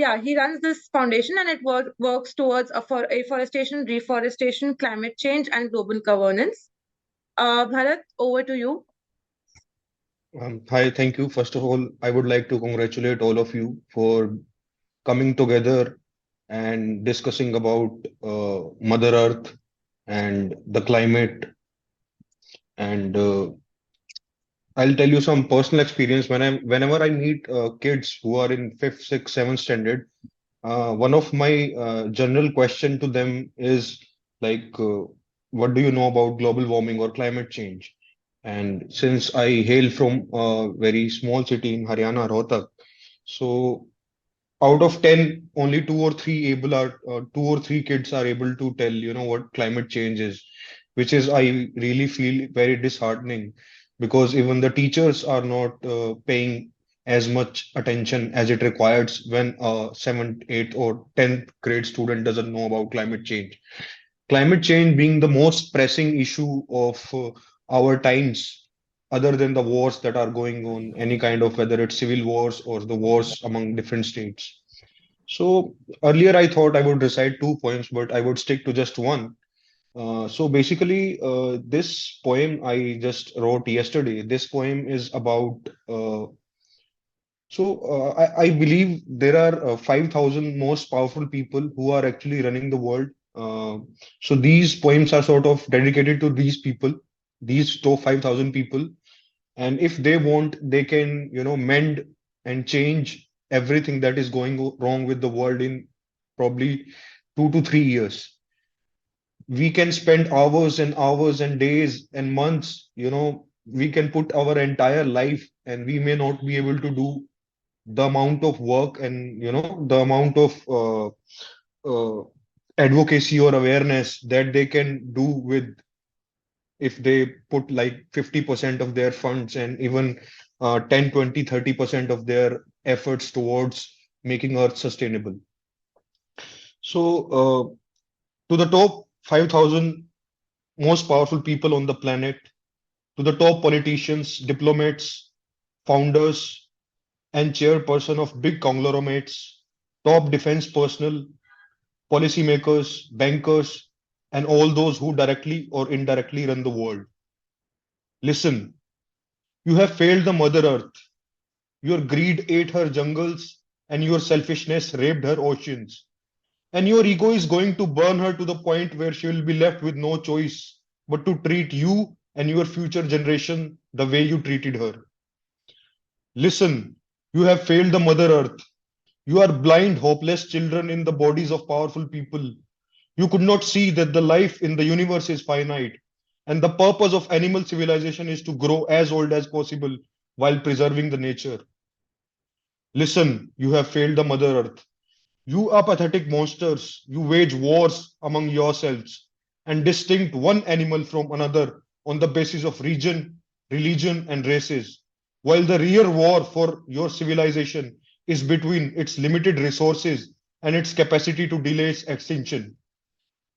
Yeah, he runs this foundation and it works towards afforestation, reforestation, climate change, and global governance. Bharat, over to you. Hi, thank you. First of all, I would like to congratulate all of you for coming together and discussing about Mother Earth and the climate. And I'll tell you some personal experience whenever I meet kids who are in fifth, sixth, seventh standard. One of my general question to them is like, what do you know about global warming or climate change? And since I hail from a very small city in Haryana, Rohtak, so out of 10, only two or three kids are able to tell, what climate change is, which is, I really feel very disheartening because even the teachers are not paying as much attention as it requires when a seventh, eighth, or 10th grade student doesn't know about climate change. Climate change being the most pressing issue of our times, other than the wars that are going on, any kind of whether it's civil wars or the wars among different states. So earlier I thought I would recite two poems, but I would stick to just one. So basically, this poem I just wrote yesterday. This poem is about. I believe there are 5,000 most powerful people who are actually running the world. So these poems are sort of dedicated to these people, these top 5,000 people. And if they want, they can, mend and change everything that is going wrong with the world in probably 2 to 3 years. We can spend hours and hours and days and months, we can put our entire life and we may not be able to do the amount of work and the amount of uh, advocacy or awareness that they can do with if they put like 50% of their funds and even 10, 20, 30% of their efforts towards making earth sustainable. So to the top 5,000 most powerful people on the planet, to the top politicians, diplomats, founders, and chairperson of big conglomerates, top defense personnel, policymakers, bankers, and all those who directly or indirectly run the world. Listen, you have failed the Mother Earth. Your greed ate her jungles, and your selfishness raped her oceans. And your ego is going to burn her to the point where she will be left with no choice but to treat you and your future generation the way you treated her. Listen, you have failed the Mother Earth. You are blind, hopeless children in the bodies of powerful people. You could not see that the life in the universe is finite, and the purpose of animal civilization is to grow as old as possible while preserving the nature. Listen, you have failed the Mother Earth. You are pathetic monsters. You wage wars among yourselves and distinct one animal from another on the basis of region, religion, and races, while the real war for your civilization is between its limited resources and its capacity to delay its extinction.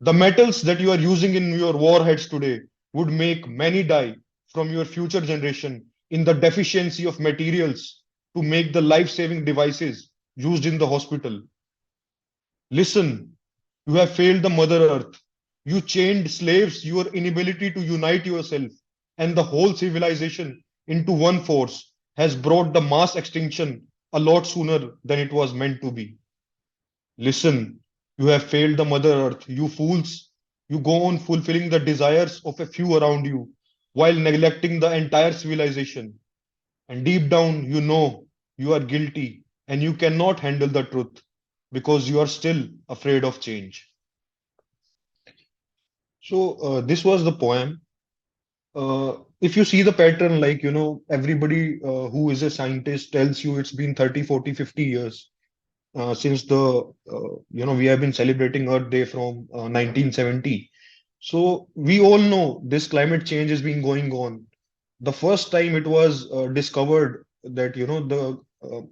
The metals that you are using in your warheads today would make many die from your future generation in the deficiency of materials to make the life-saving devices used in the hospital. Listen, you have failed the Mother Earth. You chained slaves, your inability to unite yourself and the whole civilization into one force has brought the mass extinction a lot sooner than it was meant to be. Listen, you have failed the Mother Earth, you fools. You go on fulfilling the desires of a few around you while neglecting the entire civilization. And deep down, you know you are guilty and you cannot handle the truth because you are still afraid of change. So, this was the poem. If you see the pattern, like, everybody who is a scientist tells you it's been 30, 40, 50 years since we have been celebrating Earth Day from 1970. So we all know this climate change has been going on. The first time it was discovered that, the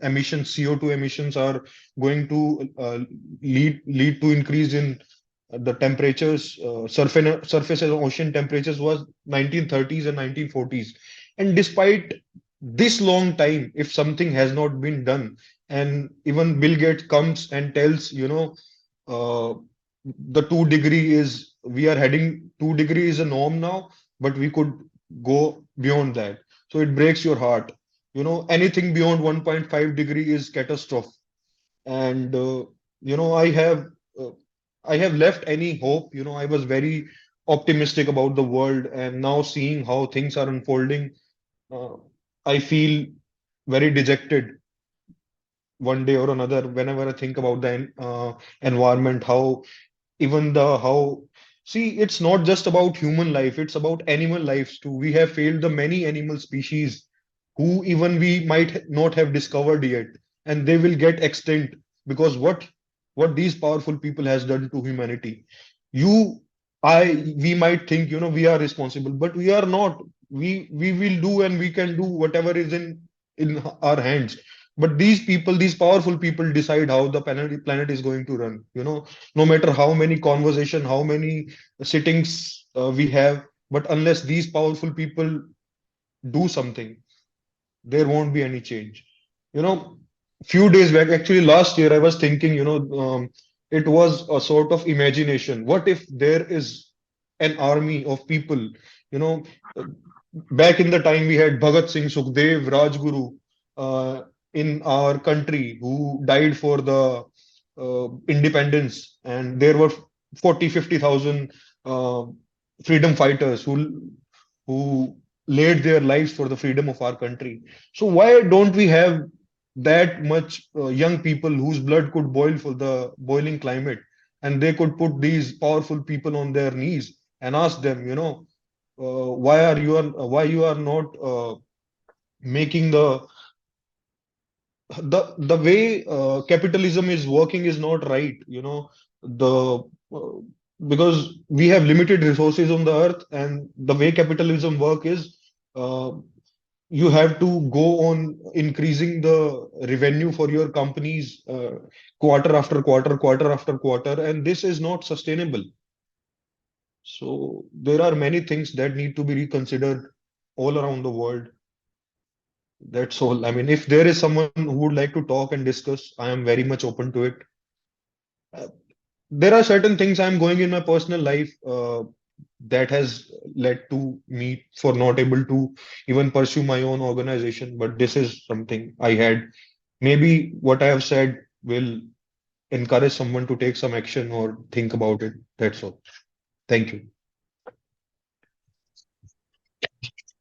emissions, CO2 emissions are going to lead to increase in the temperatures, surface and ocean temperatures was 1930s and 1940s. And despite this long time, if something has not been done, And even Bill Gates comes and tells, uh, the 2 degree is, we are heading, 2 degree is a norm now, but we could go beyond that. So it breaks your heart. Anything beyond 1.5 degree is catastrophe. And uh, I have left any hope. I was very optimistic about the world, and now seeing how things are unfolding, uh, I feel very dejected one day or another whenever I think about the environment, how even the how see, it's not just about human life, it's about animal lives too. We have failed the many animal species who even we might not have discovered yet, and they will get extinct because what these powerful people has done to humanity. You, we might think, we are responsible, but we are not. We will do, and we can do whatever is in our hands. But these people, these powerful people, decide how the planet is going to run. No matter how many conversation, how many sittings we have, but unless these powerful people do something, there won't be any change. Few days back, actually last year, I was thinking, it was a sort of imagination. What if there is an army of people, you know, uh, back in the time we had Bhagat Singh, Sukhdev, Rajguru uh, in our country who died for the independence, and there were 40, 50,000 uh, freedom fighters who laid their lives for the freedom of our country. So why don't we have that much young people whose blood could boil for the boiling climate, and they could put these powerful people on their knees and ask them, why you are not making the way capitalism is working is not right. The uh, Because we have limited resources on the earth, and the way capitalism work is, uh, you have to go on increasing the revenue for your companies, quarter after quarter, quarter after quarter, and this is not sustainable. So there are many things that need to be reconsidered all around the world. That's all. I mean, if there is someone who would like to talk and discuss, I am very much open to it. Uh, there are certain things I'm going in my personal life that has led to me for not able to even pursue my own organization. But this is something I had. Maybe what I have said will encourage someone to take some action or think about it. That's all. Thank you.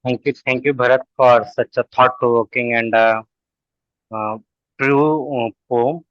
Thank you, Bharat, for such a thought-provoking and uh, true poem.